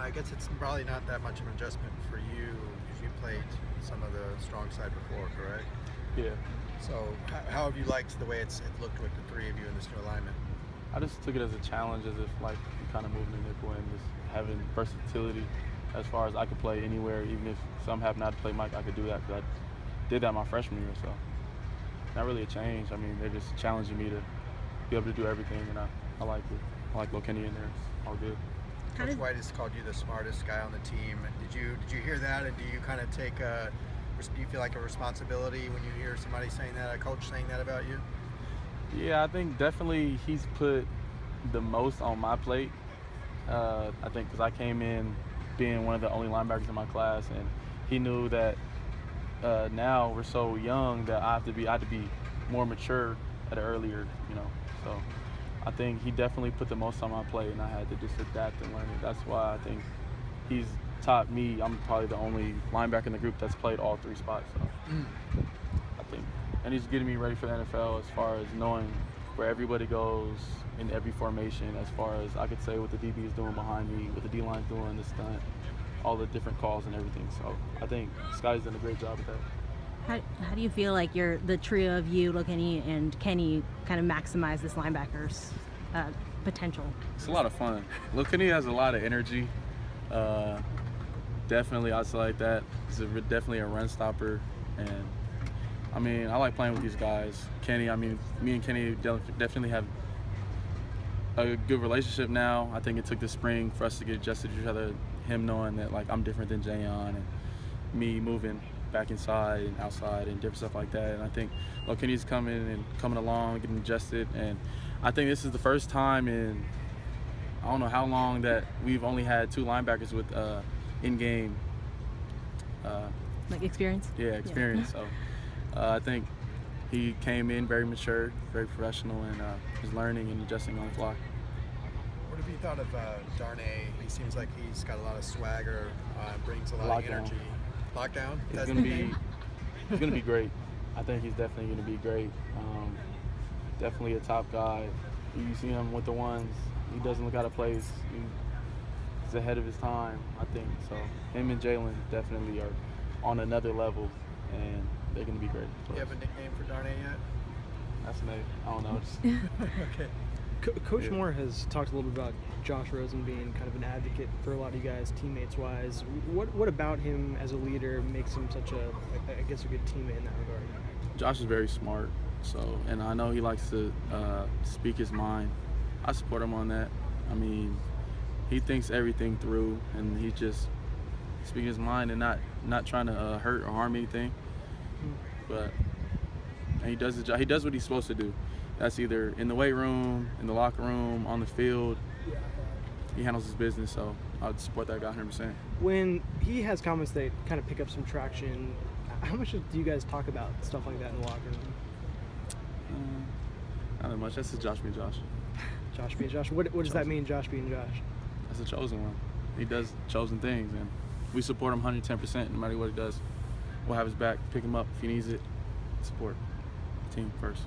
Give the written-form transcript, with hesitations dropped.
I guess it's probably not that much of an adjustment for you because you played some of the strong side before, correct? Yeah. So how have you liked the way it looked with the three of you in this new alignment? I just took it as a challenge, as if like you kind of moving the nickel and just having versatility as far as I could play anywhere, even if some happen not to play Mike, I could do that because I did that my freshman year. So not really a change. I mean, they're just challenging me to be able to do everything, and I like it. I like Lil Kenny in there. It's all good. Coach White has called you the smartest guy on the team. Did you hear that, and do you kind of do you feel like a responsibility when you hear somebody saying that, a coach saying that about you? Yeah, I think definitely he's put the most on my plate. I think because I came in being one of the only linebackers in my class, and he knew that now we're so young that I had to be more mature at an earlier, So I think he definitely put the most on my plate, and I had to just adapt and learn it. That's why I think he's taught me. I'm probably the only linebacker in the group that's played all three spots. So I think, and he's getting me ready for the NFL as far as knowing where everybody goes in every formation. As far as I could say what the DB is doing behind me, what the D line's doing, the stunt, all the different calls and everything. So I think Scotty's done a great job with that. How do you feel like the trio of you, Lil Kenny, and Kenny kind of maximize this linebacker's potential? It's a lot of fun. Lil Kenny has a lot of energy. Definitely, I like that. He's definitely a run stopper, and I mean, I like playing with these guys. Kenny, I mean, me and Kenny definitely have a good relationship now. I think it took the spring for us to get adjusted to each other. Him knowing that like I'm different than Jayon, and me moving back inside and outside and different stuff like that. And I think Kenny's coming along, getting adjusted, and I think this is the first time in I don't know how long that we've only had two linebackers with in-game like experience. Yeah, experience. So I think he came in very mature, very professional, and is learning and adjusting on the fly. What have you thought of Darnay? He seems like he's got a lot of swagger, brings a lot of energy. Lockdown? He's gonna be great. I think he's definitely gonna be great. Definitely a top guy. You see him with the ones. He doesn't look out of place. He's ahead of his time, I think. So him and Jalen definitely are on another level, and they're gonna be great. Do you have a nickname for Darnay yet? That's Nate. I don't know. Okay. Coach Moore has talked a little bit about Josh Rosen being kind of an advocate for a lot of you guys, teammates-wise. What about him as a leader makes him such a good teammate in that regard? Josh is very smart, and I know he likes to speak his mind. I support him on that. I mean, he thinks everything through, and he just speaking his mind and not trying to hurt or harm anything. But and he does his job. He does what he's supposed to do. That's either in the weight room, in the locker room, on the field. He handles his business, so I would support that guy 100%. When he has comments that kind of pick up some traction, how much do you guys talk about stuff like that in the locker room? Not that much. That's the Josh being Josh. Josh being Josh. What does that mean, Josh being Josh? That's a chosen one. He does chosen things, and we support him 110% no matter what he does. We'll have his back, pick him up if he needs it. Support the team first.